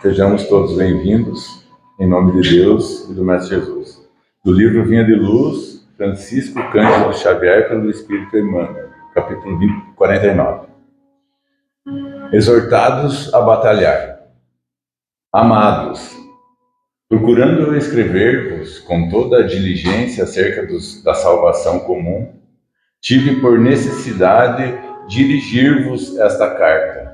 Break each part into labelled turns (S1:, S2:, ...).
S1: Sejamos todos bem-vindos, em nome de Deus e do Mestre Jesus. Do livro Vinha de Luz, Francisco Cândido Xavier, pelo Espírito Emmanuel, capítulo 49. Exortados a batalhar. Amados, procurando escrever-vos com toda a diligência acerca da salvação comum, tive por necessidade dirigir-vos esta carta,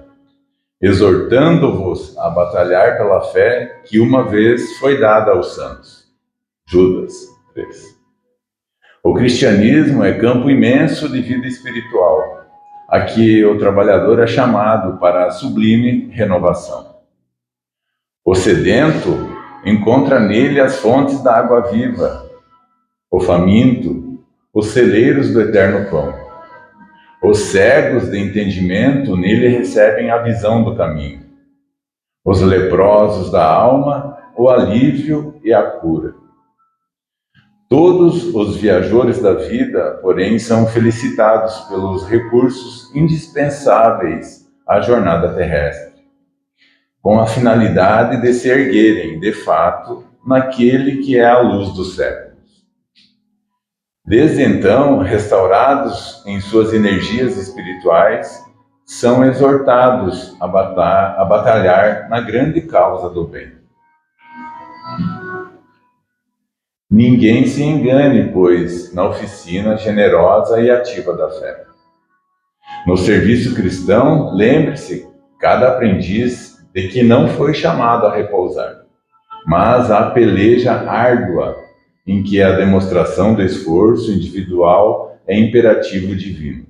S1: exortando-vos a batalhar pela fé que uma vez foi dada aos santos. Judas 3. O cristianismo é campo imenso de vida espiritual, a que o trabalhador é chamado para a sublime renovação. O sedento encontra nele as fontes da água viva, o faminto, os celeiros do eterno pão. Os cegos de entendimento nele recebem a visão do caminho. Os leprosos da alma, o alívio e a cura. Todos os viajores da vida, porém, são felicitados pelos recursos indispensáveis à jornada terrestre, com a finalidade de se erguerem, de fato, naquele que é a luz dos séculos. Desde então, restaurados em suas energias espirituais, são exortados a batalhar na grande causa do bem. Ninguém se engane, pois, na oficina generosa e ativa da fé. No serviço cristão, lembre-se, cada aprendiz, de que não foi chamado a repousar, mas a peleja árdua, em que a demonstração do esforço individual é imperativo divino.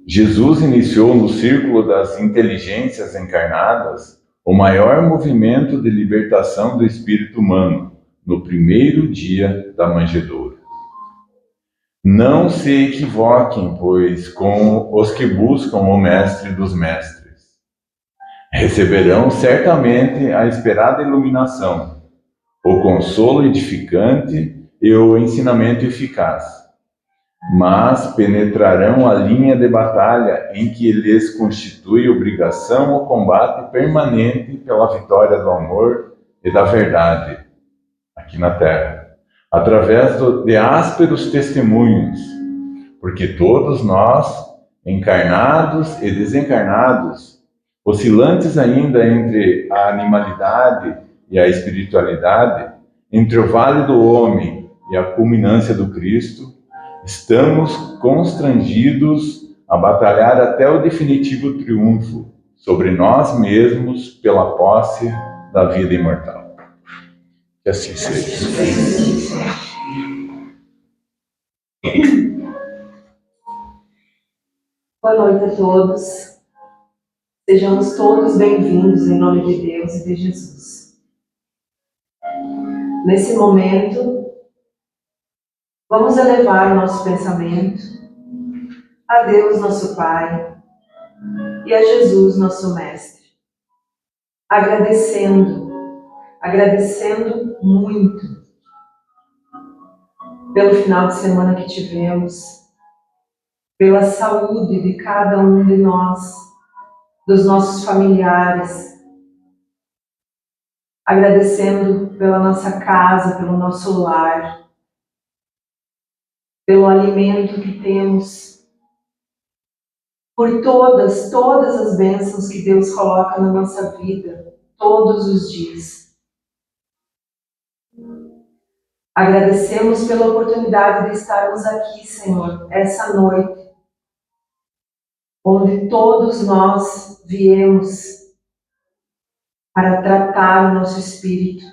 S1: Jesus iniciou no círculo das inteligências encarnadas o maior movimento de libertação do espírito humano, no primeiro dia da manjedoura. Não se equivoquem, pois, com os que buscam o Mestre dos Mestres. Receberão certamente a esperada iluminação, o consolo edificante e o ensinamento eficaz, mas penetrarão a linha de batalha em que lhes constitui obrigação o combate permanente pela vitória do amor e da verdade, aqui na Terra, através de ásperos testemunhos, porque todos nós, encarnados e desencarnados, oscilantes ainda entre a animalidade e a espiritualidade, entre o vale do homem e a culminância do Cristo, estamos constrangidos a batalhar até o definitivo triunfo sobre nós mesmos pela posse da vida imortal. Que assim seja.
S2: Boa noite a todos. Sejamos todos bem-vindos em nome de Deus e de Jesus. Nesse momento, vamos elevar nosso pensamento a Deus, nosso Pai, e a Jesus, nosso Mestre, agradecendo muito pelo final de semana que tivemos, pela saúde de cada um de nós, dos nossos familiares, agradecendo pela nossa casa, pelo nosso lar, pelo alimento que temos, por todas as bênçãos que Deus coloca na nossa vida, todos os dias. Agradecemos pela oportunidade de estarmos aqui, Senhor, essa noite, onde todos nós viemos para tratar o nosso espírito.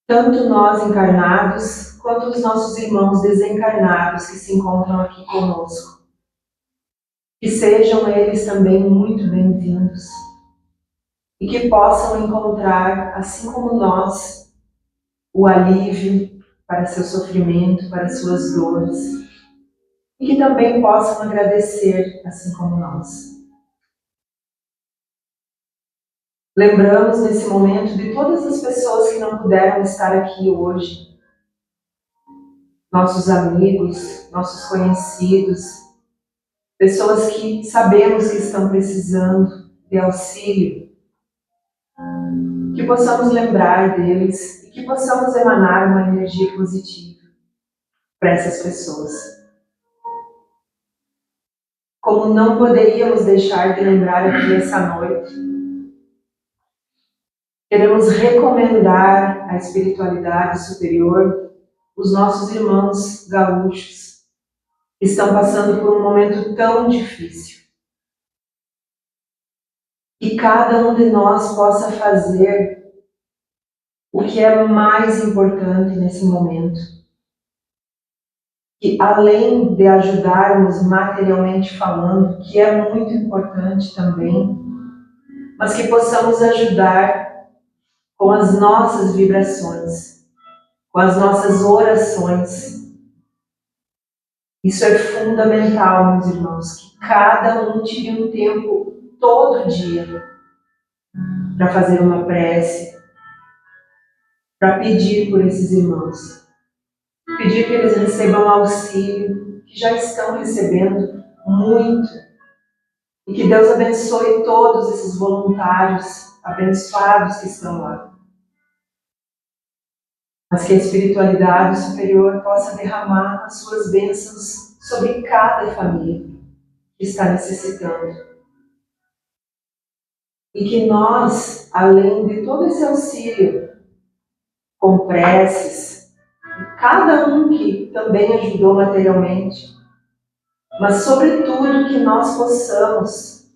S2: Tanto nós encarnados, quanto os nossos irmãos desencarnados que se encontram aqui conosco. Que sejam eles também muito bem-vindos. E que possam encontrar, assim como nós, o alívio para seu sofrimento, para suas dores. E que também possam agradecer, assim como nós. Lembramos nesse momento de todas as pessoas que não puderam estar aqui hoje. Nossos amigos, nossos conhecidos, pessoas que sabemos que estão precisando de auxílio, que possamos lembrar deles e que possamos emanar uma energia positiva para essas pessoas. Como não poderíamos deixar de lembrar aqui essa noite, queremos recomendar à espiritualidade superior os nossos irmãos gaúchos que estão passando por um momento tão difícil. Que cada um de nós possa fazer o que é mais importante nesse momento. Que além de ajudarmos materialmente falando, que é muito importante também, mas que possamos ajudar com as nossas vibrações, com as nossas orações. Isso é fundamental, meus irmãos, que cada um tire um tempo todo dia para fazer uma prece, para pedir por esses irmãos. Pedir que eles recebam auxílio, que já estão recebendo muito. E que Deus abençoe todos esses voluntários abençoados que estão lá. Mas que a espiritualidade superior possa derramar as suas bênçãos sobre cada família que está necessitando. E que nós, além de todo esse auxílio, com preces, cada um que também ajudou materialmente, mas sobretudo que nós possamos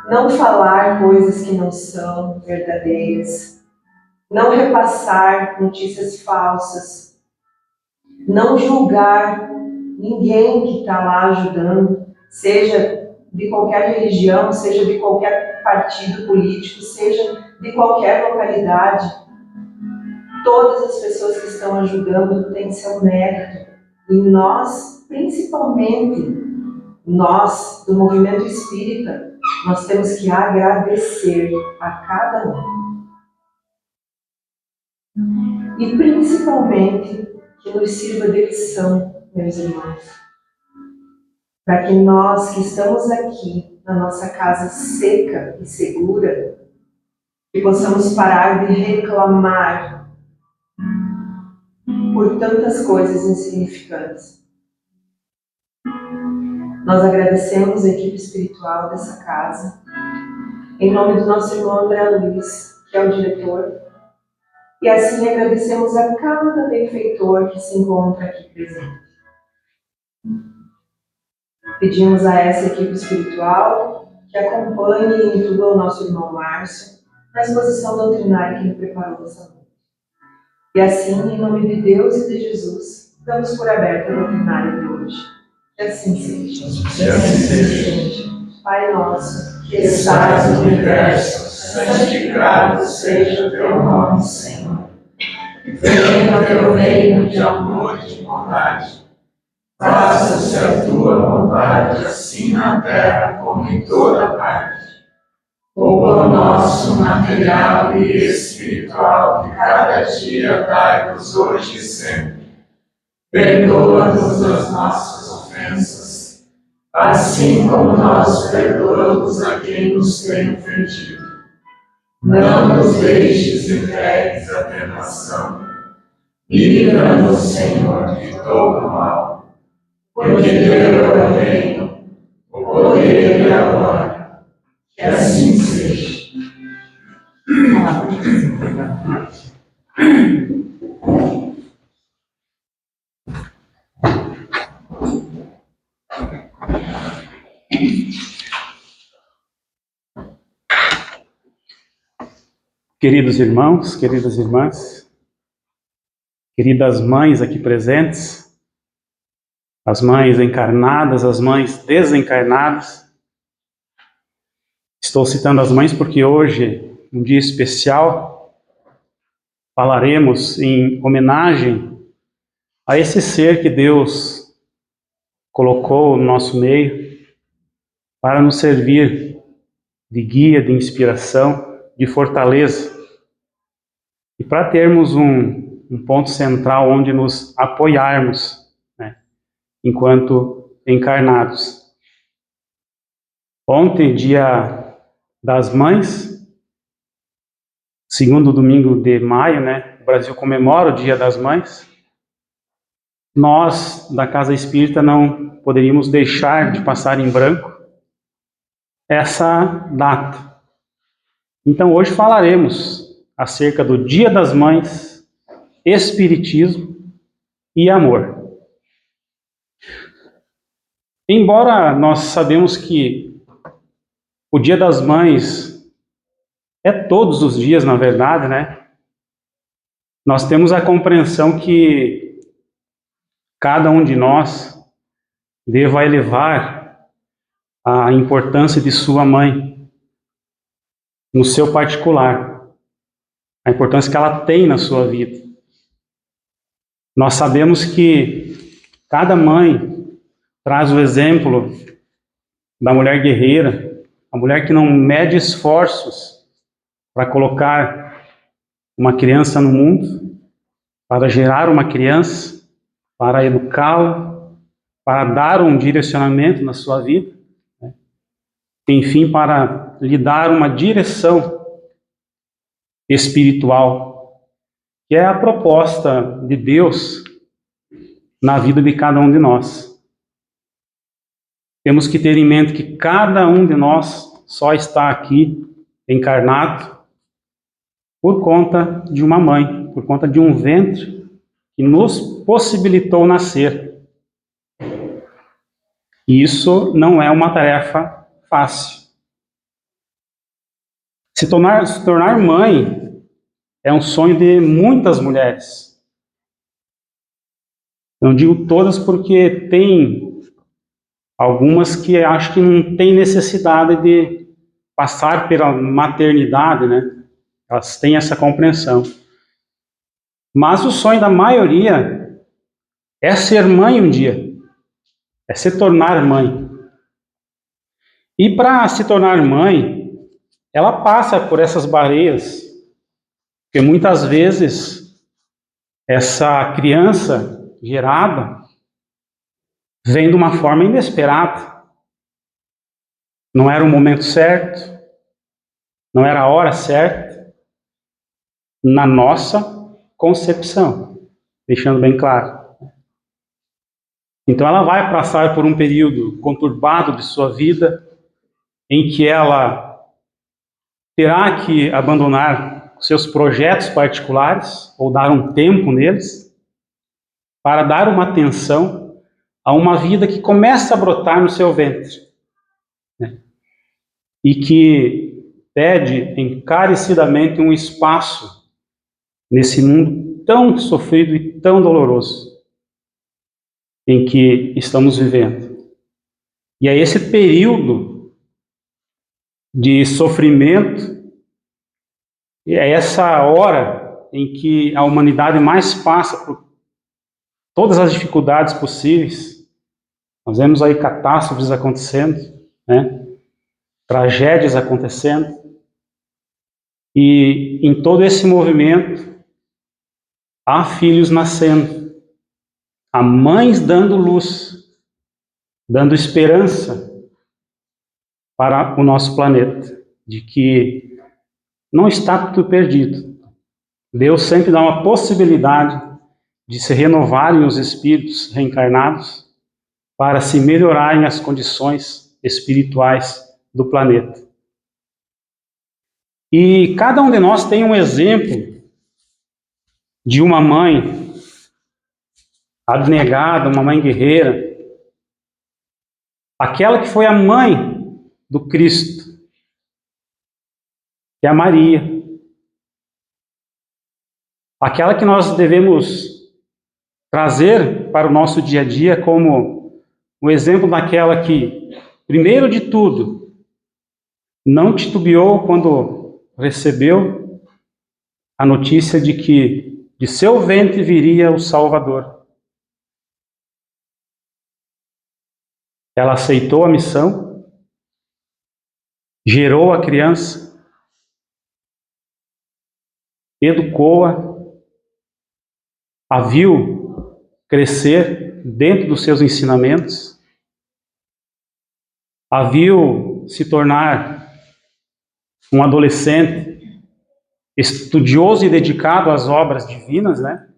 S2: não falar coisas que não são verdadeiras, não repassar notícias falsas, não julgar ninguém que está lá ajudando, seja de qualquer religião, seja de qualquer partido político, seja de qualquer localidade. Todas as pessoas que estão ajudando têm seu mérito. E nós, principalmente, nós do movimento espírita, nós temos que agradecer a cada um. E principalmente que nos sirva de lição, meus irmãos, para que nós que estamos aqui na nossa casa seca e segura, que possamos parar de reclamar por tantas coisas insignificantes. Nós agradecemos a equipe espiritual dessa casa, em nome do nosso irmão André Luiz, que é o diretor, e assim agradecemos a cada benfeitor que se encontra aqui presente. Pedimos a essa equipe espiritual que acompanhe e intua o nosso irmão Márcio na exposição doutrinária que ele preparou essa noite. E assim, em nome de Deus e de Jesus, damos por aberta a doutrinária de hoje. Que assim seja.
S1: Que assim seja.
S2: Pai nosso, que estás no universo, santificado seja o teu nome, Senhor. Venha o teu reino de amor e de bondade. Faça-se a tua vontade, assim na terra como em toda parte. O pão nosso material e espiritual de cada dia dai-nos hoje e sempre. Perdoa-nos as nossas ofensas, assim como nós perdoamos a quem nos tem ofendido. Não nos deixes entregues à tentação, e livra-nos, Senhor, de todo mal. Porque teu é o reino, o poder e a glória. Que assim seja.
S3: Queridos irmãos, queridas irmãs, queridas mães aqui presentes, as mães encarnadas, as mães desencarnadas. Estou citando as mães porque hoje, um dia especial, falaremos em homenagem a esse ser que Deus colocou no nosso meio para nos servir de guia, de inspiração, de fortaleza. E para termos um ponto central onde nos apoiarmos, né, enquanto encarnados. Ontem, dia das Mães, segundo domingo de maio, né? O Brasil comemora o Dia das Mães. Nós, da Casa Espírita, não poderíamos deixar de passar em branco essa data. Então, hoje falaremos acerca do Dia das Mães, Espiritismo e Amor. Embora nós sabemos que o Dia das Mães é todos os dias, na verdade, né? Nós temos a compreensão que cada um de nós deva elevar a importância de sua mãe no seu particular, a importância que ela tem na sua vida. Nós sabemos que cada mãe traz o exemplo da mulher guerreira, a mulher que não mede esforços para colocar uma criança no mundo, para gerar uma criança, para educá-la, para dar um direcionamento na sua vida, né? Enfim, para lhe dar uma direção espiritual, que é a proposta de Deus na vida de cada um de nós. Temos que ter em mente que cada um de nós só está aqui encarnado por conta de uma mãe, por conta de um ventre que nos possibilitou nascer. E isso não é uma tarefa fácil. Se tornar mãe é um sonho de muitas mulheres. Não digo todas porque tem algumas que acham que não tem necessidade de passar pela maternidade, né? Elas têm essa compreensão. Mas o sonho da maioria é ser mãe um dia. É se tornar mãe. E para se tornar mãe, ela passa por essas barreiras. Porque muitas vezes essa criança gerada vem de uma forma inesperada. Não era o momento certo, não era a hora certa, na nossa concepção, deixando bem claro. Então ela vai passar por um período conturbado de sua vida, em que ela terá que abandonar seus projetos particulares, ou dar um tempo neles, para dar uma atenção a uma vida que começa a brotar no seu ventre, né? E que pede encarecidamente um espaço nesse mundo tão sofrido e tão doloroso em que estamos vivendo. E é esse período de sofrimento, é essa hora em que a humanidade mais passa por todas as dificuldades possíveis. Nós vemos aí catástrofes acontecendo, né? Tragédias acontecendo. E em todo esse movimento, há filhos nascendo, há mães dando luz, dando esperança para o nosso planeta, de que não está tudo perdido. Deus sempre dá uma possibilidade de se renovarem os espíritos reencarnados para se melhorarem as condições espirituais do planeta. E cada um de nós tem um exemplo de uma mãe abnegada, uma mãe guerreira, aquela que foi a mãe do Cristo, que é a Maria, aquela que nós devemos trazer para o nosso dia a dia como um exemplo daquela que, primeiro de tudo, não titubeou quando recebeu a notícia de que de seu ventre viria o Salvador. Ela aceitou a missão, gerou a criança, educou-a, a viu crescer dentro dos seus ensinamentos, a viu se tornar um adolescente estudioso e dedicado às obras divinas, né?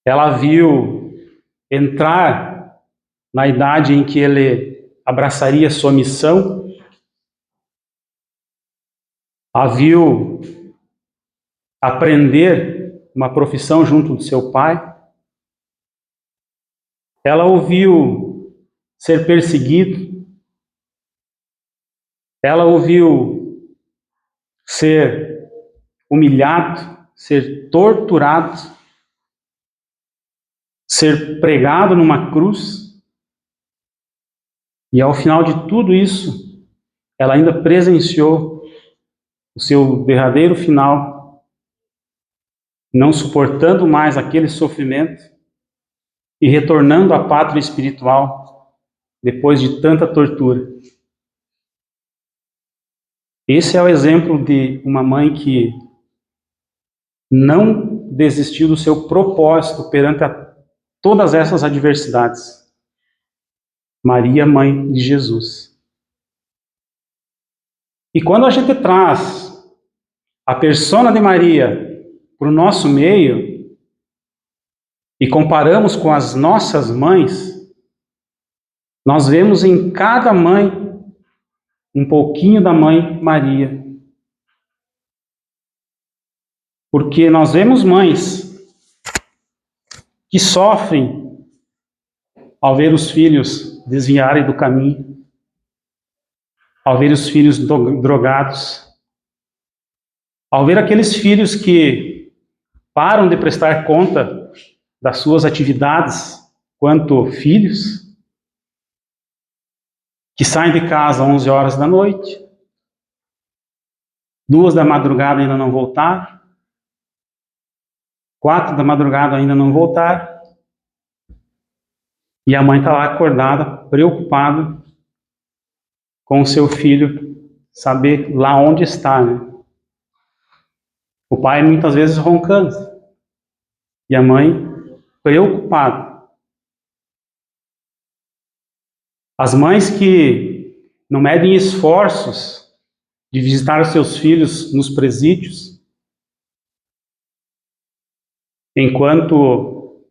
S3: Ela viu entrar na idade em que ele abraçaria sua missão, a viu aprender uma profissão junto do seu pai, ela o viu ser perseguido, ela o viu ser humilhado, ser torturado, ser pregado numa cruz, e ao final de tudo isso, ela ainda presenciou o seu derradeiro final, não suportando mais aquele sofrimento e retornando à pátria espiritual depois de tanta tortura. Esse é o exemplo de uma mãe que não desistiu do seu propósito perante todas essas adversidades. Maria, mãe de Jesus. E quando a gente traz a persona de Maria para o nosso meio e comparamos com as nossas mães, nós vemos em cada mãe um pouquinho da mãe Maria. Porque nós vemos mães que sofrem ao ver os filhos desviarem do caminho, ao ver os filhos drogados, ao ver aqueles filhos que param de prestar conta das suas atividades quanto filhos, que saem de casa às 11 horas da noite, 2 da madrugada ainda não voltaram, 4 da madrugada ainda não voltaram, e a mãe está lá acordada, preocupada com o seu filho, saber lá onde está, né? O pai muitas vezes roncando, e a mãe preocupada. As mães que não medem esforços de visitar os seus filhos nos presídios, enquanto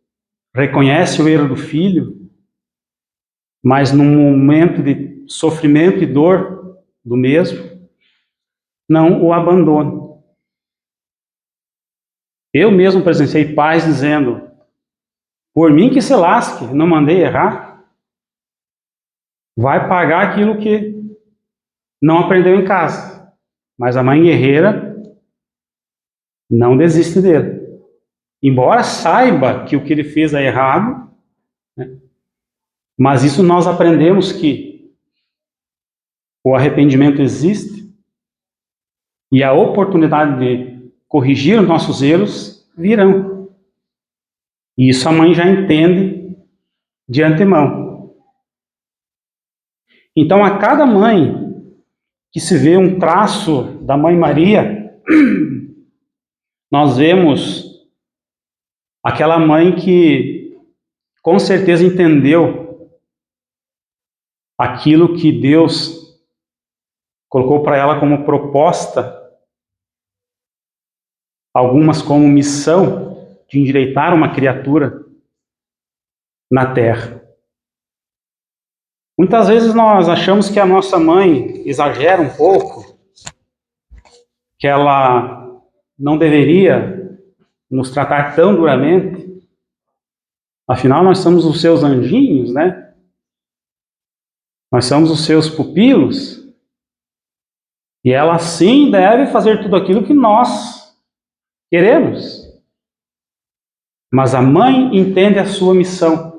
S3: reconhece o erro do filho, mas num momento de sofrimento e dor do mesmo, não o abandona. Eu mesmo presenciei pais dizendo: por mim que se lasque, não mandei errar, vai pagar aquilo que não aprendeu em casa. Mas a mãe guerreira não desiste dele. Embora saiba que o que ele fez é errado, né? Mas isso nós aprendemos que o arrependimento existe e a oportunidade de corrigir os nossos erros virão. E isso a mãe já entende de antemão. Então, a cada mãe que se vê um traço da Mãe Maria, nós vemos aquela mãe que com certeza entendeu aquilo que Deus colocou para ela como proposta, algumas como missão de endireitar uma criatura na terra. Muitas vezes nós achamos que a nossa mãe exagera um pouco, que ela não deveria nos tratar tão duramente. Afinal, nós somos os seus anjinhos, né? Nós somos os seus pupilos. E ela sim deve fazer tudo aquilo que nós queremos. Mas a mãe entende a sua missão.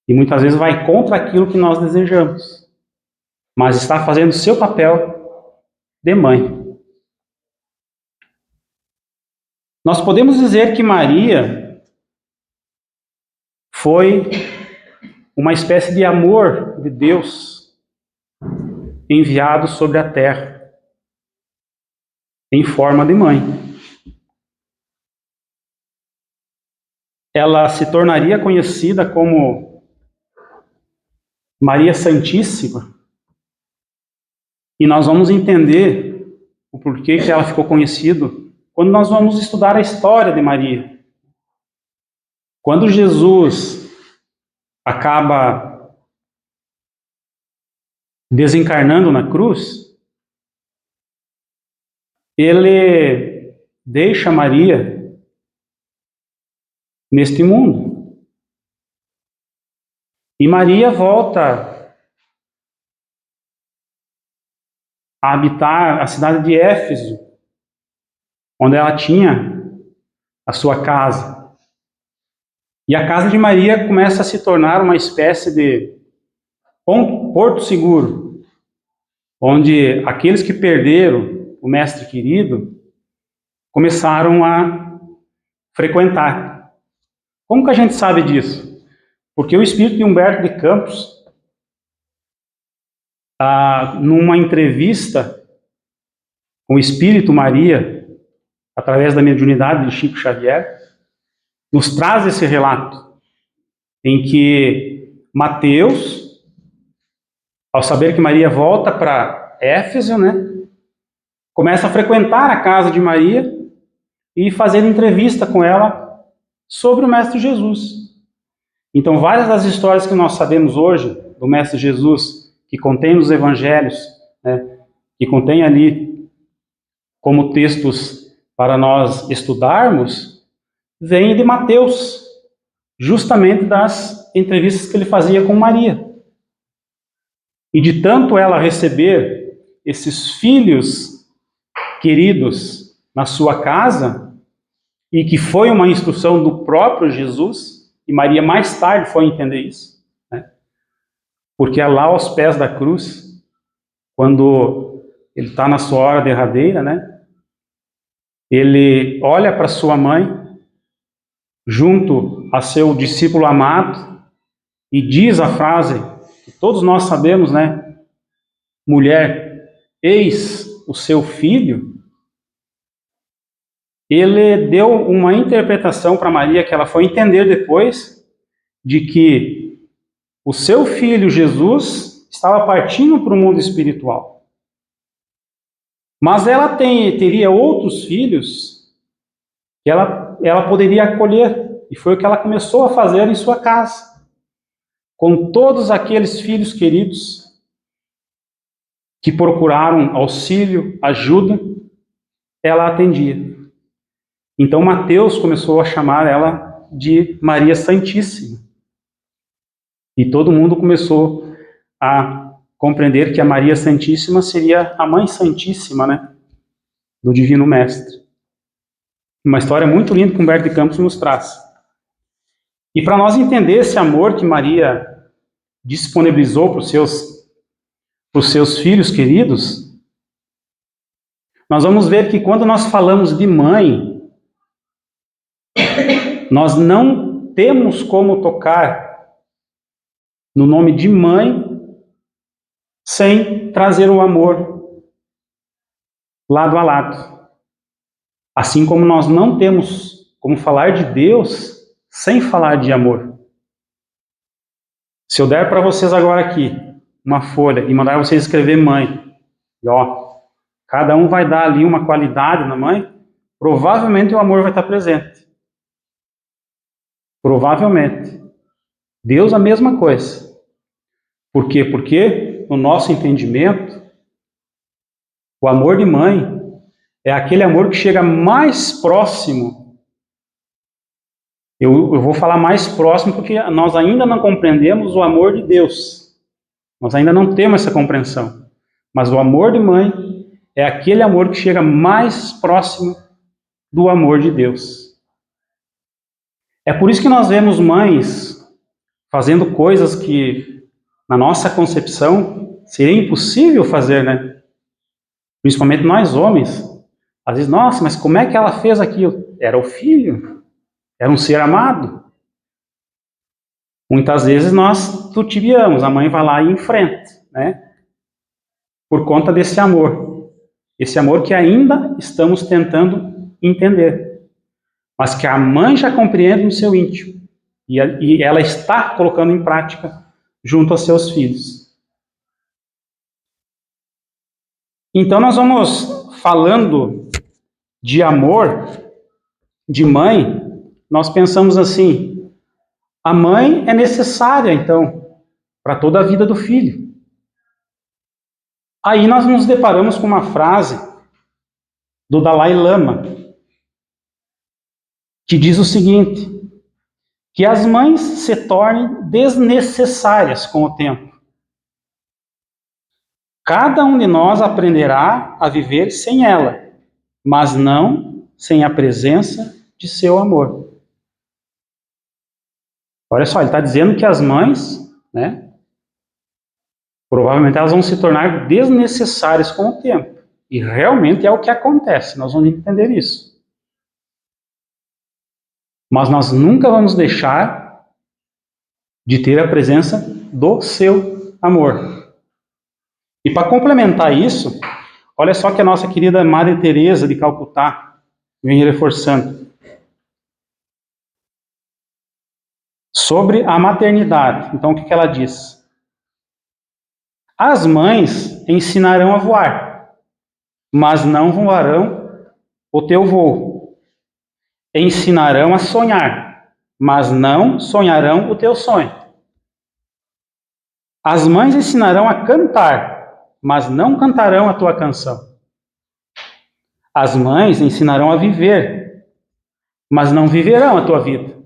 S3: E muitas vezes vai contra aquilo que nós desejamos. Mas está fazendo o seu papel de mãe. Nós podemos dizer que Maria foi uma espécie de amor de Deus enviado sobre a terra, em forma de mãe. Ela se tornaria conhecida como Maria Santíssima, e nós vamos entender o porquê que ela ficou conhecida quando nós vamos estudar a história de Maria. Quando Jesus acaba desencarnando na cruz, ele deixa Maria neste mundo. E Maria volta a habitar a cidade de Éfeso, onde ela tinha a sua casa. E a casa de Maria começa a se tornar uma espécie de porto seguro, onde aqueles que perderam o mestre querido começaram a frequentar. Como que a gente sabe disso? Porque o espírito de Humberto de Campos, numa entrevista com o espírito Maria, através da mediunidade de Chico Xavier, nos traz esse relato, em que Mateus, ao saber que Maria volta para Éfeso, começa a frequentar a casa de Maria e fazer entrevista com ela sobre o Mestre Jesus. Então, várias das histórias que nós sabemos hoje do Mestre Jesus, que contém nos Evangelhos, que contém ali como textos para nós estudarmos, vem de Mateus, justamente das entrevistas que ele fazia com Maria. E de tanto ela receber esses filhos queridos na sua casa, e que foi uma instrução do próprio Jesus, e Maria mais tarde foi entender isso, porque é lá aos pés da cruz, quando ele está na sua hora derradeira, ele olha para sua mãe, junto a seu discípulo amado, e diz a frase que todos nós sabemos, mulher, eis o seu filho. Ele deu uma interpretação para Maria que ela foi entender depois, de que o seu filho Jesus estava partindo para o mundo espiritual. Mas ela teria outros filhos que ela poderia acolher, e foi o que ela começou a fazer em sua casa. Com todos aqueles filhos queridos que procuraram auxílio, ajuda, ela atendia. Então Mateus começou a chamar ela de Maria Santíssima. E todo mundo começou a compreender que a Maria Santíssima seria a Mãe Santíssima, do Divino Mestre. Uma história muito linda que Humberto de Campos nos traz. E para nós entender esse amor que Maria disponibilizou para os seus filhos queridos, nós vamos ver que quando nós falamos de mãe, nós não temos como tocar no nome de mãe sem trazer o amor lado a lado. Assim como nós não temos como falar de Deus sem falar de amor. Se eu der para vocês agora aqui uma folha e mandar vocês escrever mãe, e cada um vai dar ali uma qualidade na mãe, provavelmente o amor vai estar presente. Provavelmente. Deus a mesma coisa. Por quê? Porque no nosso entendimento, o amor de mãe é aquele amor que chega mais próximo. Eu vou falar mais próximo porque nós ainda não compreendemos o amor de Deus. Nós ainda não temos essa compreensão. Mas o amor de mãe é aquele amor que chega mais próximo do amor de Deus. É por isso que nós vemos mães fazendo coisas que, na nossa concepção, seria impossível fazer, Principalmente nós homens. Às vezes, nossa, mas como é que ela fez aquilo? Era o filho. Era um ser amado. Muitas vezes nós tutibiamos, a mãe vai lá e enfrenta, Por conta desse amor. Esse amor que ainda estamos tentando entender. Mas que a mãe já compreende no seu íntimo. E ela está colocando em prática junto aos seus filhos. Então nós vamos falando de amor, de mãe, nós pensamos assim, a mãe é necessária, então, para toda a vida do filho. Aí nós nos deparamos com uma frase do Dalai Lama, que diz o seguinte, que as mães se tornem desnecessárias com o tempo. Cada um de nós aprenderá a viver sem ela, mas não sem a presença de seu amor. Olha só, ele está dizendo que as mães, né, provavelmente elas vão se tornar desnecessárias com o tempo. E realmente é o que acontece, nós vamos entender isso. Mas nós nunca vamos deixar de ter a presença do seu amor. E para complementar isso, olha só que a nossa querida Madre Teresa de Calcutá vem reforçando. Sobre a maternidade. Então, o que ela diz? As mães ensinarão a voar, mas não voarão o teu voo. Ensinarão a sonhar, mas não sonharão o teu sonho. As mães ensinarão a cantar, mas não cantarão a tua canção. As mães ensinarão a viver, mas não viverão a tua vida.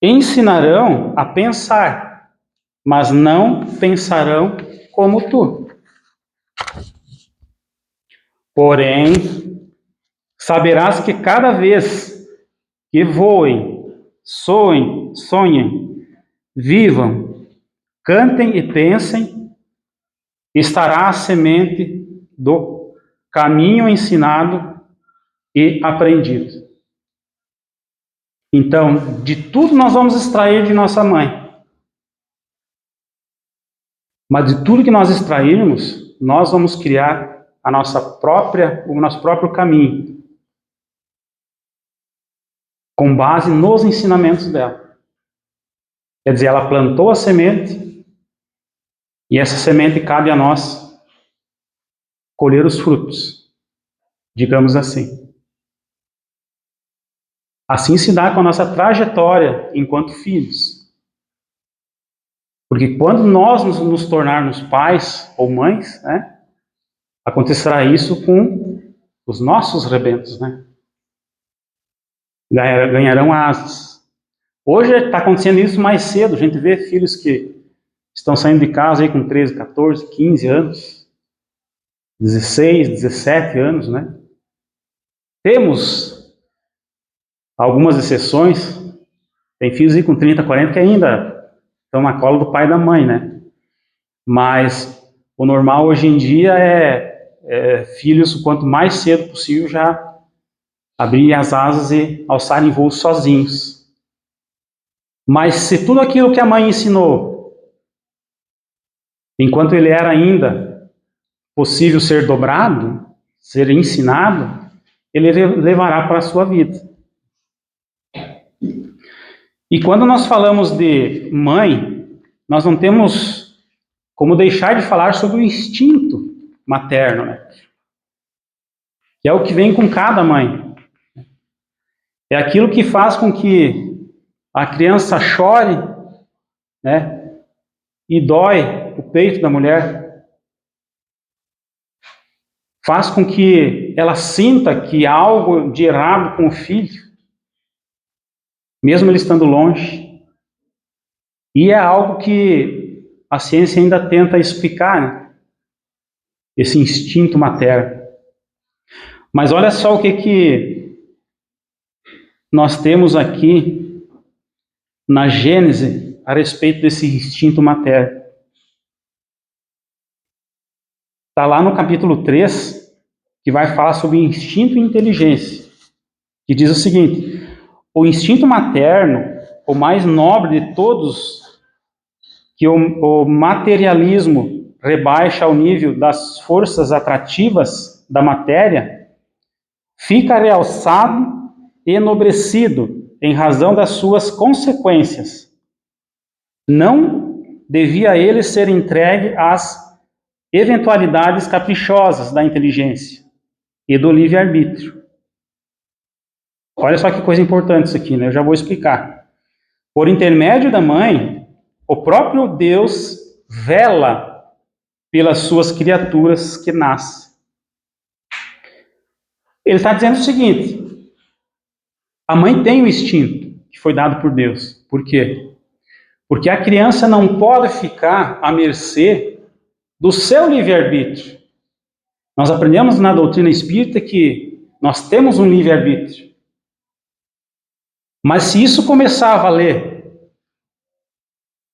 S3: Ensinarão a pensar, mas não pensarão como tu. Porém, saberás que cada vez que voem, sonhem, vivam, cantem e pensem, estará a semente do caminho ensinado e aprendido. Então, de tudo nós vamos extrair de nossa mãe. Mas de tudo que nós extrairmos, nós vamos criar o nosso próprio caminho. Com base nos ensinamentos dela. Quer dizer, ela plantou a semente e essa semente cabe a nós colher os frutos, digamos assim. Assim se dá com a nossa trajetória enquanto filhos. Porque quando nós nos tornarmos pais ou mães, né, acontecerá isso com os nossos rebentos, né? Ganharão asas. Hoje está acontecendo isso mais cedo. A gente vê filhos que estão saindo de casa aí com 13, 14, 15 anos, 16, 17 anos, né? Temos algumas exceções, tem filhos aí com 30, 40 que ainda estão na cola do pai e da mãe, né? Mas o normal hoje em dia é filhos, quanto mais cedo possível, já abrirem as asas e alçarem voos sozinhos. Mas se tudo aquilo que a mãe ensinou, enquanto ele era ainda possível ser dobrado, ser ensinado, ele levará para a sua vida. E quando nós falamos de mãe, nós não temos como deixar de falar sobre o instinto materno, né? Que é o que vem com cada mãe. É aquilo que faz com que a criança chore, né? E dói o peito da mulher. Faz com que ela sinta que há algo de errado com o filho, mesmo ele estando longe. E é algo que a ciência ainda tenta explicar, né? Esse instinto materno. Mas olha só o que nós temos aqui na Gênese a respeito desse instinto materno. Está lá no capítulo 3, que vai falar sobre instinto e inteligência, que diz o seguinte: o instinto materno, o mais nobre de todos, que o materialismo rebaixa ao nível das forças atrativas da matéria, fica realçado e enobrecido em razão das suas consequências. não devia ele ser entregue às eventualidades caprichosas da inteligência e do livre-arbítrio. Olha só que coisa importante isso aqui, né? Eu já vou explicar. Por intermédio da mãe, o próprio Deus vela pelas suas criaturas que nascem. Ele está dizendo o seguinte: a mãe tem o instinto que foi dado por Deus. Por quê? Porque a criança não pode ficar à mercê do seu livre-arbítrio. Nós aprendemos na doutrina espírita que nós temos um livre-arbítrio. Mas se isso começar a valer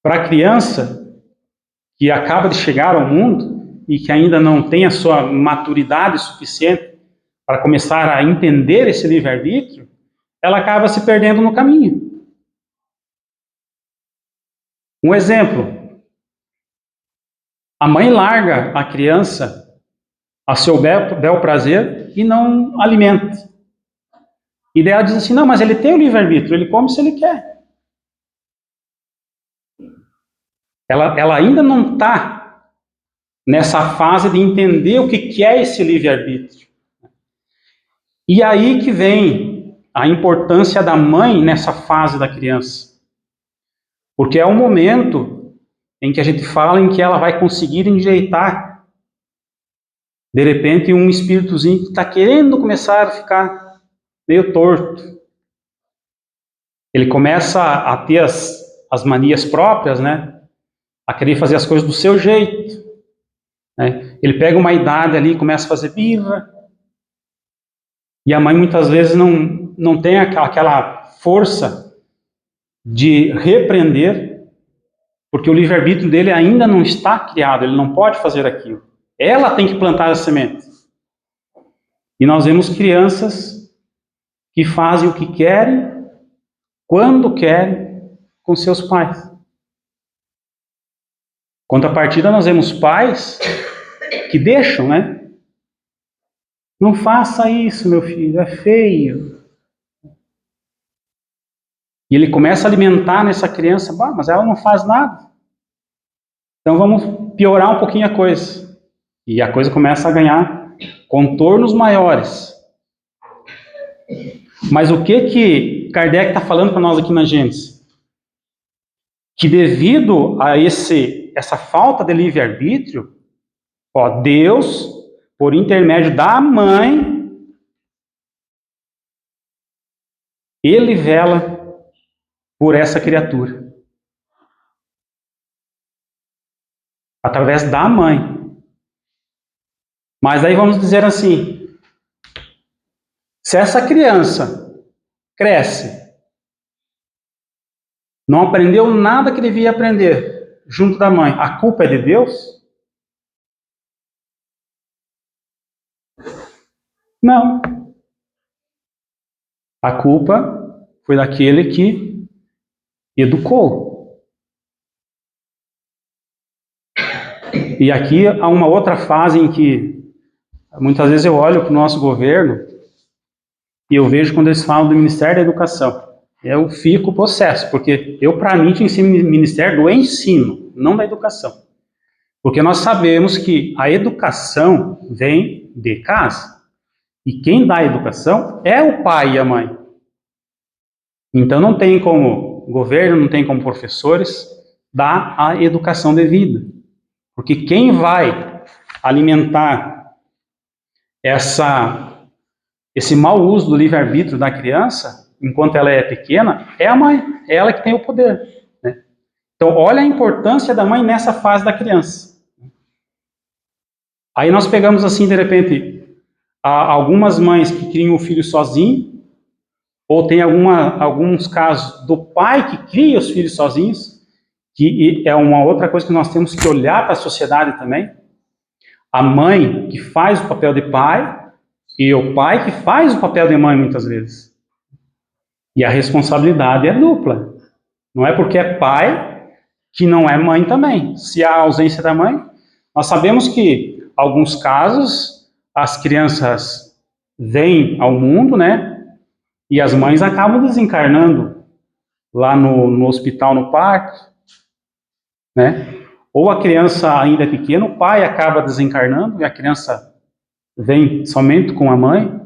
S3: para a criança que acaba de chegar ao mundo e que ainda não tem a sua maturidade suficiente para começar a entender esse livre-arbítrio, ela acaba se perdendo no caminho. Um exemplo: a mãe larga a criança a seu bel prazer e não alimenta. E daí ela diz assim: não, mas ele tem o livre-arbítrio, ele come se ele quer. Ela ainda não está nessa fase de entender o que é esse livre-arbítrio. E aí que vem a importância da mãe nessa fase da criança. Porque é o momento em que a gente fala em que ela vai conseguir enjeitar, de repente, um espíritozinho que está querendo começar a ficar meio torto. Ele começa a ter as manias próprias, né? A querer fazer as coisas do seu jeito. Né? Ele pega uma idade ali e começa a fazer birra. E a mãe muitas vezes não tem aquela força de repreender, porque o livre-arbítrio dele ainda não está criado, ele não pode fazer aquilo. Ela tem que plantar a semente. E nós vemos crianças que fazem o que querem, quando querem, com seus pais. Contrapartida, nós vemos pais que deixam, né? Não faça isso, meu filho, é feio. E ele começa a alimentar nessa criança: mas ela não faz nada. Então vamos piorar um pouquinho a coisa. E a coisa começa a ganhar contornos maiores. Mas o que Kardec está falando para nós aqui na Gênesis? Que devido a essa falta de livre-arbítrio, Deus, por intermédio da mãe, ele vela por essa criatura. Através da mãe. Mas aí vamos dizer assim: se essa criança cresce, não aprendeu nada que devia aprender junto da mãe, a culpa é de Deus? Não. A culpa foi daquele que educou. E aqui há uma outra fase em que muitas vezes eu olho para o nosso governo e eu vejo quando eles falam do Ministério da Educação. Eu fico possesso, porque para mim tinha que ser Ministério do Ensino, não da Educação. Porque nós sabemos que a educação vem de casa. E quem dá a educação é o pai e a mãe. Então não tem como governo, não tem como professores dar a educação devida. Porque quem vai alimentar esse mau uso do livre-arbítrio da criança, enquanto ela é pequena, é a mãe. É ela que tem o poder. Né? Então olha a importância da mãe nessa fase da criança. Aí nós pegamos assim, de repente, algumas mães que criam o filho sozinho, ou tem alguns casos do pai que cria os filhos sozinhos, que é uma outra coisa que nós temos que olhar para a sociedade também. A mãe que faz o papel de pai e o pai que faz o papel de mãe muitas vezes. E a responsabilidade é dupla. Não é porque é pai que não é mãe também. Se há ausência da mãe, nós sabemos que alguns casos as crianças vêm ao mundo, né? E as mães acabam desencarnando lá no hospital, no parto. né? Ou a criança ainda é pequena, o pai acaba desencarnando e a criança vem somente com a mãe,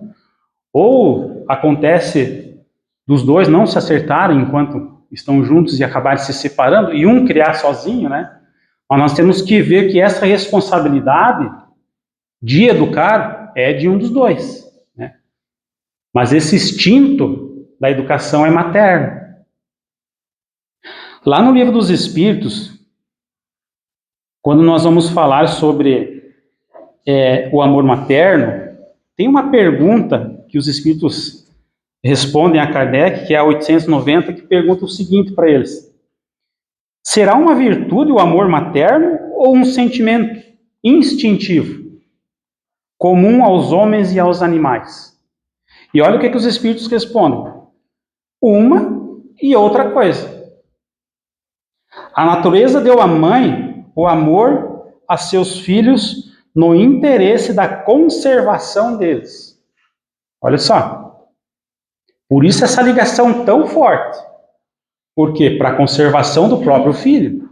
S3: ou acontece dos dois não se acertarem enquanto estão juntos e acabarem se separando e um criar sozinho, né? Mas nós temos que ver que essa responsabilidade de educar é de um dos dois, né? Mas esse instinto da educação é materno. Lá no Livro dos Espíritos, quando nós vamos falar sobre o amor materno, tem uma pergunta que os Espíritos respondem a Kardec, que é a 890, que pergunta o seguinte para eles: será uma virtude o amor materno ou um sentimento instintivo, comum aos homens e aos animais? E olha o que os Espíritos respondem: uma e outra coisa. A natureza deu à mãe o amor a seus filhos no interesse da conservação deles. Olha só. Por isso essa ligação tão forte. Por quê? Para a conservação do próprio filho.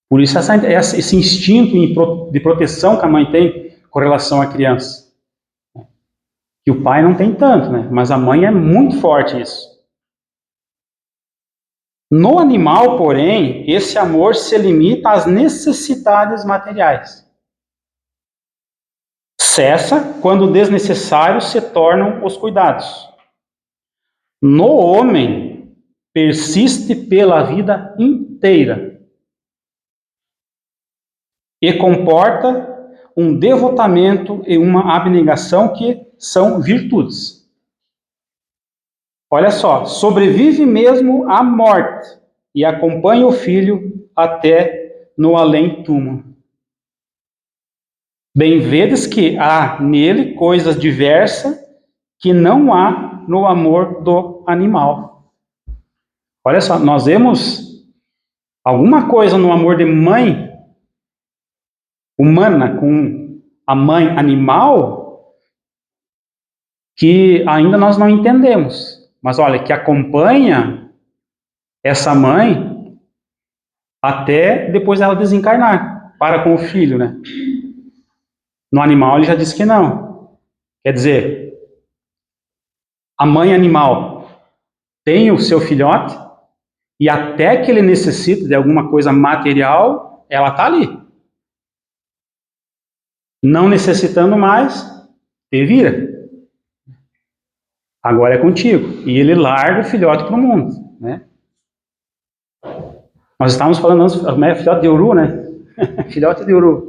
S3: Por isso esse instinto de proteção que a mãe tem com relação à criança. Que o pai não tem tanto, né? Mas a mãe é muito forte isso. No animal, porém, esse amor se limita às necessidades materiais. Cessa quando desnecessários se tornam os cuidados. No homem, persiste pela vida inteira e comporta um devotamento e uma abnegação que são virtudes. Olha só, sobrevive mesmo à morte e acompanha o filho até no além-túmulo. Bem vedes que há nele coisas diversas que não há no amor do animal. Olha só, nós vemos alguma coisa no amor de mãe humana com a mãe animal que ainda nós não entendemos. Mas olha, que acompanha essa mãe até depois dela desencarnar, para com o filho, né? No animal ele já disse que não. Quer dizer, a mãe animal tem o seu filhote e até que ele necessite de alguma coisa material, ela está ali. Não necessitando mais, te vira. Agora é contigo. E ele larga o filhote para o mundo, né? Nós estávamos falando antes, filhote de uru, né? Filhote de uru.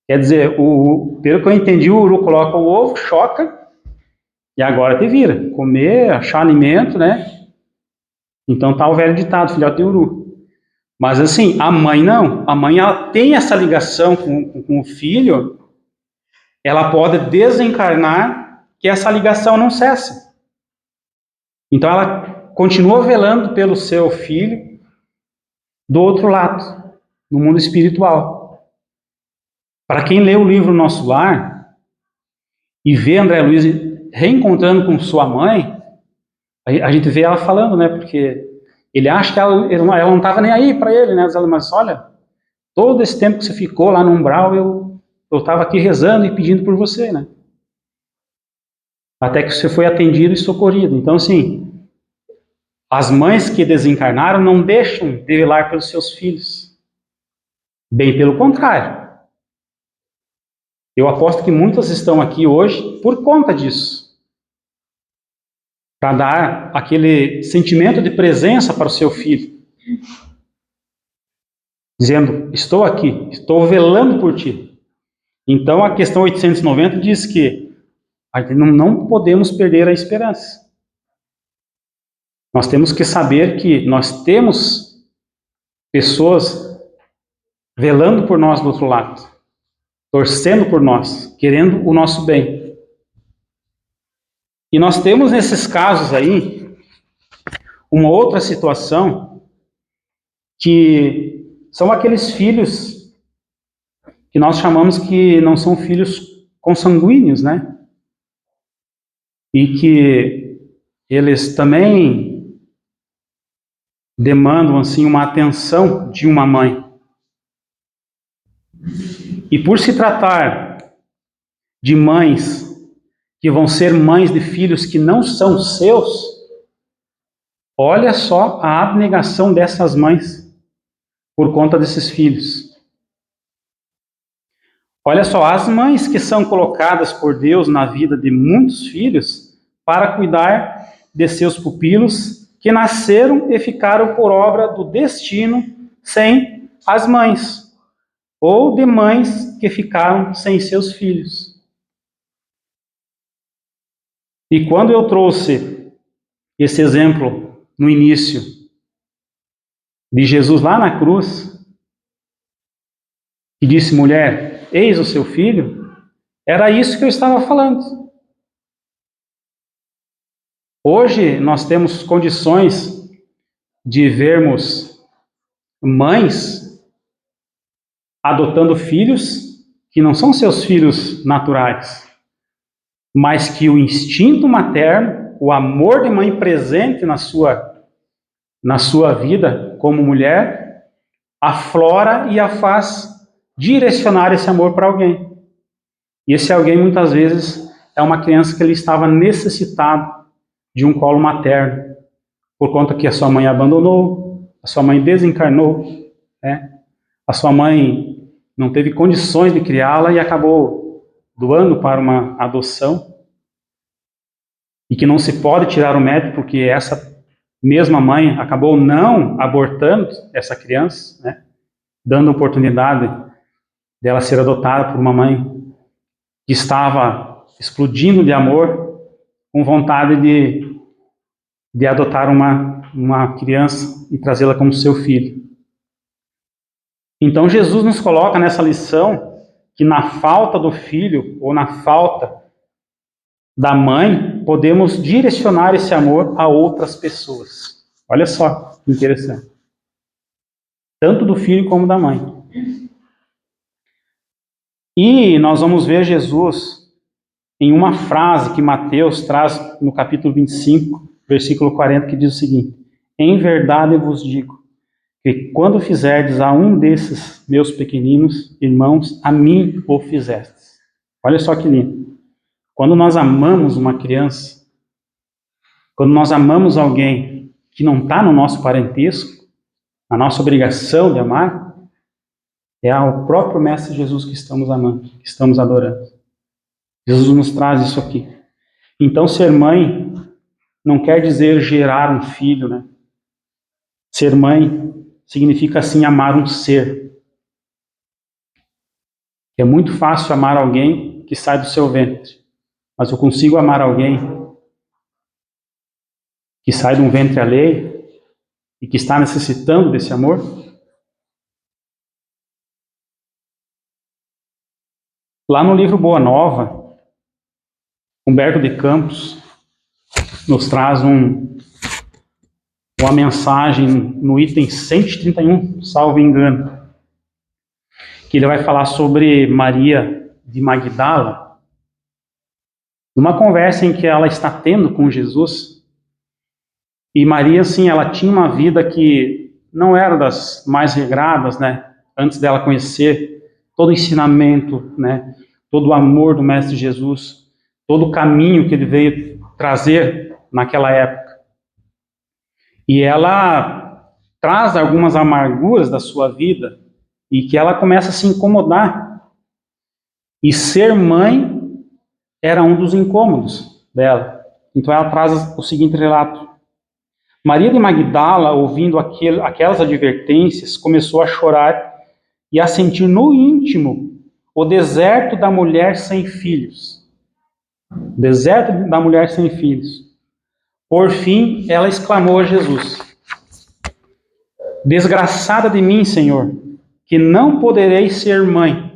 S3: Quer dizer, pelo que eu entendi, o uru coloca o ovo, choca, e agora te vira. Comer, achar alimento, né? Então tá o velho ditado, filhote de uru. Mas assim, a mãe não. A mãe, ela tem essa ligação com o filho, ela pode desencarnar que essa ligação não cessa. Então ela continua velando pelo seu filho do outro lado, no mundo espiritual. Para quem lê o livro Nosso Lar e vê André Luiz reencontrando com sua mãe, a gente vê ela falando, né? Porque ele acha que ela não estava nem aí para ele, né? Mas olha, todo esse tempo que você ficou lá no umbral, eu estava aqui rezando e pedindo por você, né? Até que você foi atendido e socorrido. Então, assim, as mães que desencarnaram não deixam de velar pelos seus filhos. Bem pelo contrário. Eu aposto que muitas estão aqui hoje por conta disso. Para dar aquele sentimento de presença para o seu filho. Dizendo, estou aqui, estou velando por ti. Então, a questão 890 diz que não podemos perder a esperança. Nós temos que saber que nós temos pessoas velando por nós do outro lado, torcendo por nós, querendo o nosso bem. E nós temos nesses casos aí uma outra situação que são aqueles filhos que nós chamamos que não são filhos consanguíneos, né? E que eles também demandam assim uma atenção de uma mãe. E por se tratar de mães que vão ser mães de filhos que não são seus, olha só a abnegação dessas mães por conta desses filhos. Olha só, as mães que são colocadas por Deus na vida de muitos filhos para cuidar de seus pupilos que nasceram e ficaram por obra do destino sem as mães, ou de mães que ficaram sem seus filhos. E quando eu trouxe esse exemplo no início de Jesus lá na cruz, e disse, mulher, eis o seu filho, era isso que eu estava falando. Hoje nós temos condições de vermos mães adotando filhos que não são seus filhos naturais, mas que o instinto materno, o amor de mãe presente na sua vida como mulher, aflora e a faz direcionar esse amor para alguém. E esse alguém muitas vezes é uma criança que ele estava necessitado de um colo materno, por conta que a sua mãe abandonou, a sua mãe desencarnou, né? A sua mãe não teve condições de criá-la e acabou doando para uma adoção, e que não se pode tirar o mérito, porque essa mesma mãe acabou não abortando essa criança, né? Dando oportunidade dela ser adotada por uma mãe que estava explodindo de amor, com vontade de adotar uma criança e trazê-la como seu filho. Então Jesus nos coloca nessa lição que na falta do filho ou na falta da mãe, podemos direcionar esse amor a outras pessoas. Olha só que interessante. Tanto do filho como da mãe. E nós vamos ver Jesus em uma frase que Mateus traz no capítulo 25, versículo 40, que diz o seguinte: em verdade eu vos digo, que quando fizerdes a um desses meus pequeninos irmãos, a mim o fizestes. Olha só que lindo. Quando nós amamos uma criança, quando nós amamos alguém que não está no nosso parentesco, a nossa obrigação de amar, é ao próprio Mestre Jesus que estamos amando, que estamos adorando. Jesus nos traz isso aqui. Então, ser mãe não quer dizer gerar um filho, né? Ser mãe significa, assim, amar um ser. É muito fácil amar alguém que sai do seu ventre, mas eu consigo amar alguém que sai de um ventre alheio e que está necessitando desse amor? Lá no livro Boa Nova, Humberto de Campos nos traz uma mensagem no item 131, salvo engano, que ele vai falar sobre Maria de Magdala, numa conversa em que ela está tendo com Jesus. E Maria, assim, ela tinha uma vida que não era das mais regradas, né? Antes dela conhecer todo o ensinamento, né? Todo o amor do Mestre Jesus, todo o caminho que ele veio trazer naquela época. E ela traz algumas amarguras da sua vida e que ela começa a se incomodar. E ser mãe era um dos incômodos dela. Então ela traz o seguinte relato: Maria de Magdala, ouvindo aquelas advertências, começou a chorar e a sentir no íntimo o deserto da mulher sem filhos. Deserto da mulher sem filhos. Por fim, ela exclamou a Jesus: desgraçada de mim, Senhor, que não poderei ser mãe.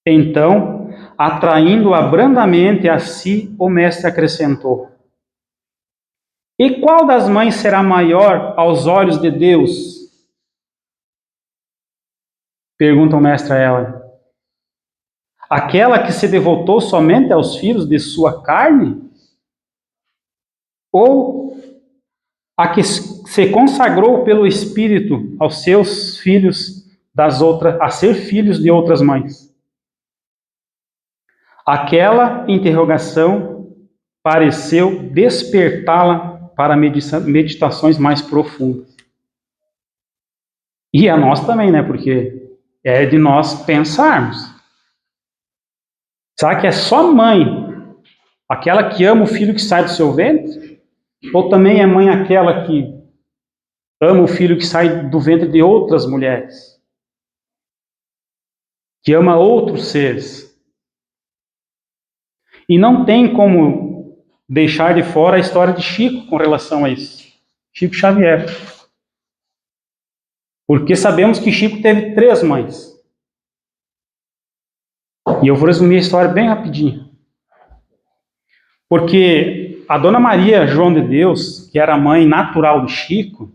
S3: Então, atraindo-a brandamente a si, o mestre acrescentou: e qual das mães será maior aos olhos de Deus? Pergunta o mestre a ela. Aquela que se devotou somente aos filhos de sua carne? Ou a que se consagrou pelo Espírito aos seus filhos a ser filhos de outras mães. Aquela interrogação pareceu despertá-la para meditações mais profundas. E a nós também, né? Porque é de nós pensarmos. Será que é só mãe, aquela que ama o filho que sai do seu ventre? Ou também é mãe aquela que ama o filho que sai do ventre de outras mulheres? Que ama outros seres? E não tem como deixar de fora a história de Chico com relação a isso. Chico Xavier. Porque sabemos que Chico teve 3 mães. E eu vou resumir a história bem rapidinho. Porque a Dona Maria João de Deus, que era a mãe natural de Chico,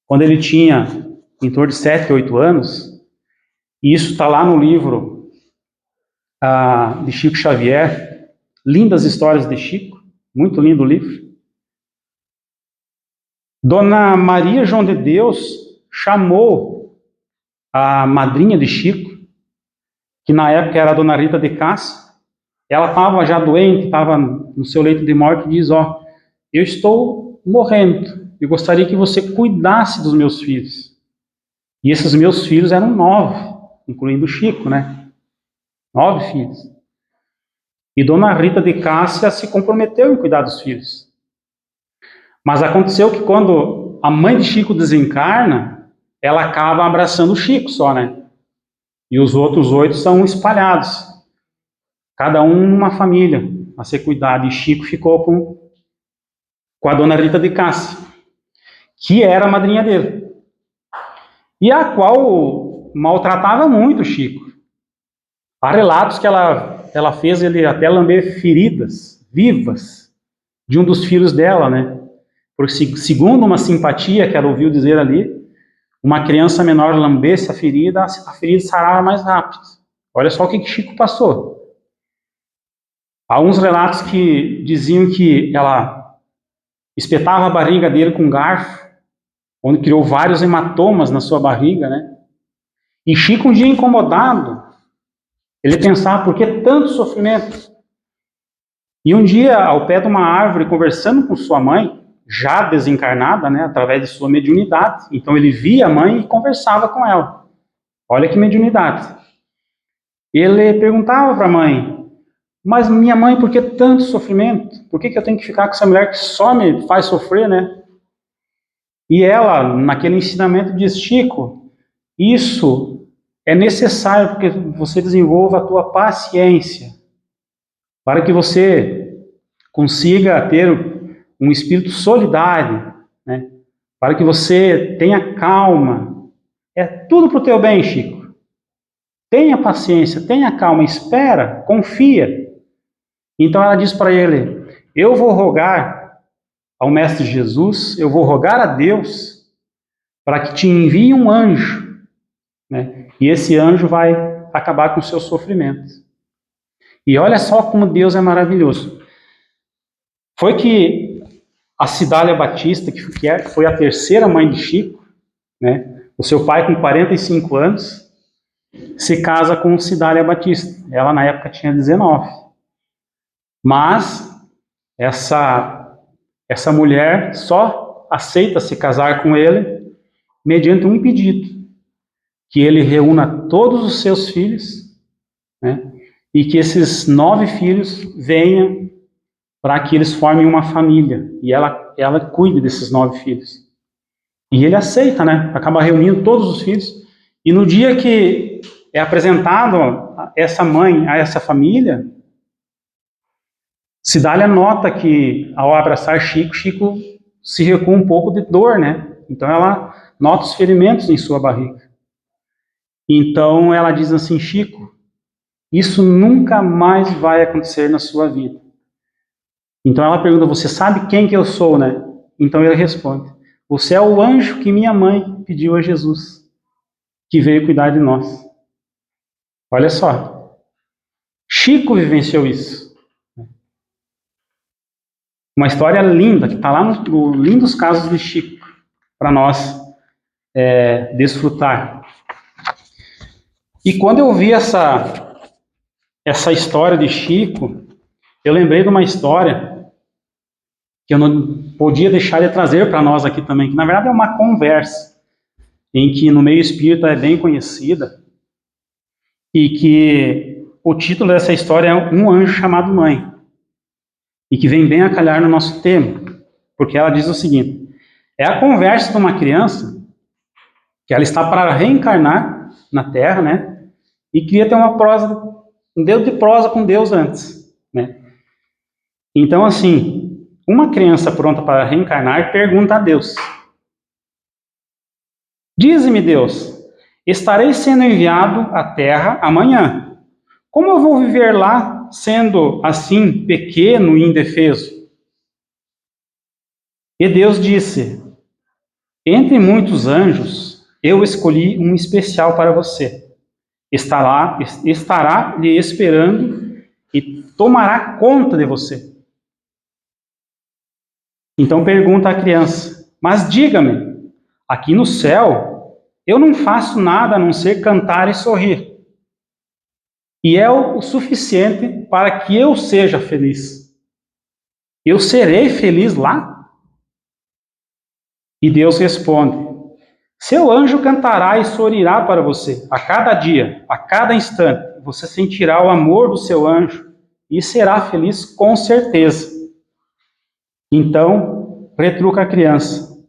S3: quando ele tinha em torno de 7, 8 anos, e isso está lá no livro de Chico Xavier, Lindas Histórias de Chico, muito lindo o livro. Dona Maria João de Deus chamou a madrinha de Chico, que na época era a Dona Rita de Cássia. Ela estava já doente, estava no seu leito de morte, e diz, eu estou morrendo, eu gostaria que você cuidasse dos meus filhos. E esses meus filhos eram 9, incluindo o Chico, né? 9 filhos. E Dona Rita de Cássia se comprometeu em cuidar dos filhos. Mas aconteceu que quando a mãe de Chico desencarna, ela acaba abraçando o Chico só, né? E os outros 8 são espalhados. Cada um numa família a ser cuidado. E Chico ficou com a Dona Rita de Cássia, que era a madrinha dele. E a qual maltratava muito Chico. Há relatos que ela fez ele até lamber feridas vivas de um dos filhos dela, né? Porque segundo uma simpatia que ela ouviu dizer ali, uma criança menor lambesse a ferida sarava mais rápido. Olha só o que Chico passou. Há uns relatos que diziam que ela espetava a barriga dele com um garfo, onde criou vários hematomas na sua barriga, né? E Chico, um dia incomodado, ele pensava, por que tanto sofrimento? E um dia, ao pé de uma árvore, conversando com sua mãe, já desencarnada, né, através de sua mediunidade, então ele via a mãe e conversava com ela. Olha que mediunidade. Ele perguntava para a mãe, mas minha mãe, por que tanto sofrimento? Por que eu tenho que ficar com essa mulher que só me faz sofrer, né? E ela, naquele ensinamento, diz, Chico, isso é necessário porque você desenvolva a tua paciência, para que você consiga ter um espírito solidário, né? Para que você tenha calma. É tudo para o teu bem, Chico. Tenha paciência, tenha calma, espera, confia. Então ela diz para ele, eu vou rogar ao Mestre Jesus, eu vou rogar a Deus para que te envie um anjo, né? E esse anjo vai acabar com o seu sofrimento. E olha só como Deus é maravilhoso. Foi que a Cidália Batista, que foi a terceira mãe de Chico, né? O seu pai, com 45 anos, se casa com Cidália Batista. Ela, na época, tinha 19. Mas essa mulher só aceita se casar com ele mediante um pedido, que ele reúna todos os seus filhos, né? E que esses 9 filhos venham para que eles formem uma família. E ela cuide desses 9 filhos. E ele aceita, né? Acaba reunindo todos os filhos. E no dia que é apresentado essa mãe a essa família, Cidália nota que, ao abraçar Chico, Chico se recua um pouco de dor, né? Então ela nota os ferimentos em sua barriga. Então ela diz assim, Chico, isso nunca mais vai acontecer na sua vida. Então ela pergunta, você sabe quem que eu sou, né? Então ele responde, você é o anjo que minha mãe pediu a Jesus, que veio cuidar de nós. Olha só, Chico vivenciou isso. Uma história linda, que está lá no Lindos Casos de Chico, para nós desfrutar. E quando eu vi essa história de Chico, eu lembrei de uma história que eu não podia deixar de trazer para nós aqui também, que na verdade é uma conversa, em que no meio espírita é bem conhecida, e que o título dessa história é Um Anjo Chamado Mãe, e que vem bem a calhar no nosso tema, porque ela diz o seguinte: é a conversa de uma criança que ela está para reencarnar na Terra, né? E queria ter um dedo de prosa com Deus antes, né? Então, assim, uma criança pronta para reencarnar pergunta a Deus: dize-me, Deus, estarei sendo enviado à Terra amanhã. Como eu vou viver lá sendo assim pequeno e indefeso? E Deus disse: entre muitos anjos, eu escolhi um especial para você. Estará lhe esperando e tomará conta de você. Então pergunta a criança: mas diga-me, aqui no céu, eu não faço nada a não ser cantar e sorrir. E é o suficiente para que eu seja feliz. Eu serei feliz lá? E Deus responde: seu anjo cantará e sorrirá para você a cada dia, a cada instante. Você sentirá o amor do seu anjo e será feliz com certeza. Então, retruca a criança: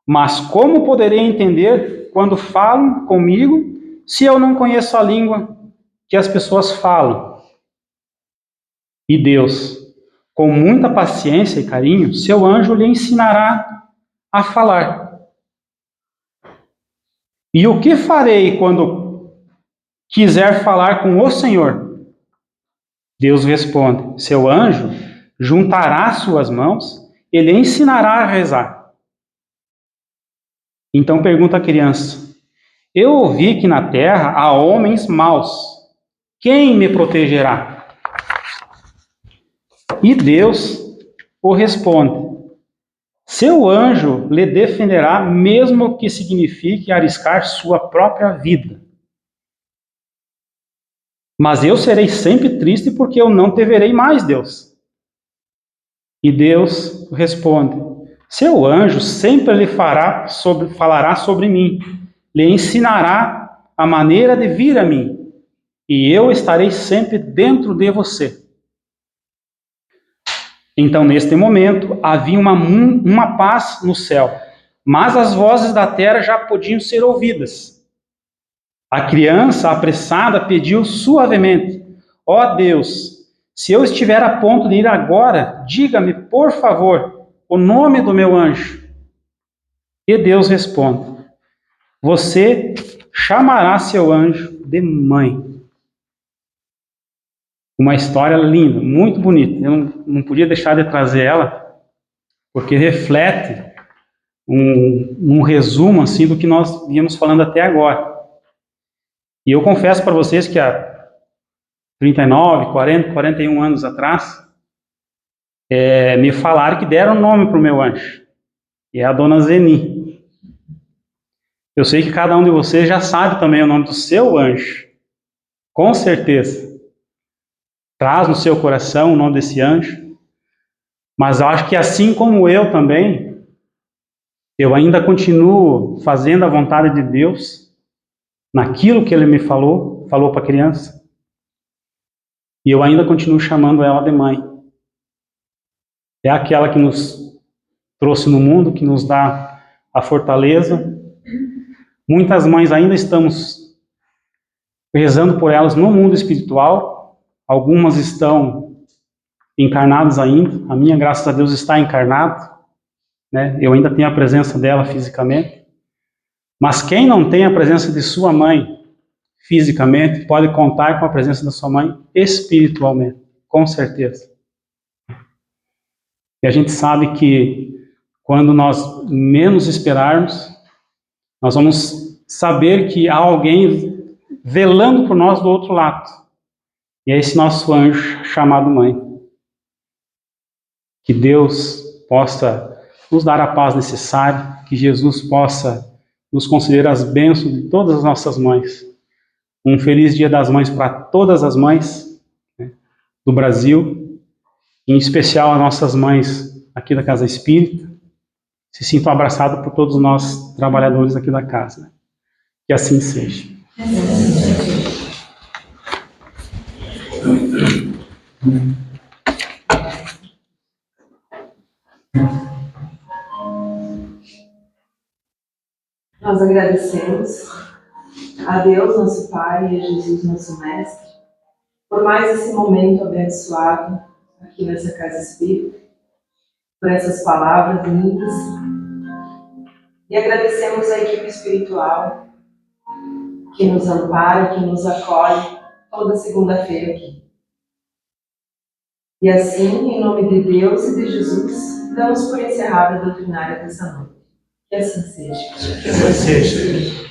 S3: mas como poderei entender quando falam comigo se eu não conheço a língua que as pessoas falam? E Deus, com muita paciência e carinho, seu anjo lhe ensinará a falar. E o que farei quando quiser falar com o Senhor? Deus responde: seu anjo juntará suas mãos e lhe ensinará a rezar. Então pergunta a criança: eu ouvi que na terra há homens maus. Quem me protegerá? E Deus o responde: seu anjo lhe defenderá, mesmo que signifique arriscar sua própria vida. Mas eu serei sempre triste porque eu não te verei mais, Deus. E Deus responde: seu anjo sempre lhe falará sobre mim, lhe ensinará a maneira de vir a mim, e eu estarei sempre dentro de você. Então, neste momento, havia uma paz no céu, mas as vozes da terra já podiam ser ouvidas. A criança, apressada, pediu suavemente: ó Deus, se eu estiver a ponto de ir agora, diga-me, por favor, o nome do meu anjo. E Deus responde: você chamará seu anjo de mãe. Uma história linda, muito bonita. Eu não podia deixar de trazer ela, porque reflete um resumo assim do que nós víamos falando até agora. E eu confesso para vocês que há 39, 40, 41 anos atrás, me falaram que deram nome para o meu anjo, que é a dona Zeni. Eu sei que cada um de vocês já sabe também o nome do seu anjo, com certeza. Traz no seu coração o nome desse anjo, mas eu acho que assim como eu também, eu ainda continuo fazendo a vontade de Deus, naquilo que Ele me falou para a criança, e eu ainda continuo chamando ela de mãe. É aquela que nos trouxe no mundo, que nos dá a fortaleza. Muitas mães ainda estamos rezando por elas no mundo espiritual, algumas estão encarnadas ainda, a minha, graças a Deus, está encarnada, né? Eu ainda tenho a presença dela fisicamente, mas quem não tem a presença de sua mãe fisicamente, pode contar com a presença da sua mãe espiritualmente, com certeza. E a gente sabe que quando nós menos esperarmos, nós vamos saber que há alguém velando por nós do outro lado. E é esse nosso anjo chamado mãe. Que Deus possa nos dar a paz necessária, que Jesus possa nos conceder as bênçãos de todas as nossas mães. Um feliz Dia das Mães para todas as mães, né, do Brasil, em especial as nossas mães aqui da Casa Espírita. Se sintam abraçados por todos nós, trabalhadores aqui da casa. Né? Que assim seja.
S2: Nós agradecemos a Deus, nosso Pai, e a Jesus, nosso Mestre, por mais esse momento abençoado aqui nessa Casa Espírita, por essas palavras lindas. E agradecemos a equipe espiritual que nos ampara, que nos acolhe toda segunda-feira aqui. E assim, em nome de Deus e de Jesus, damos por encerrada a doutrinária dessa noite. Que assim seja.
S3: Que assim seja.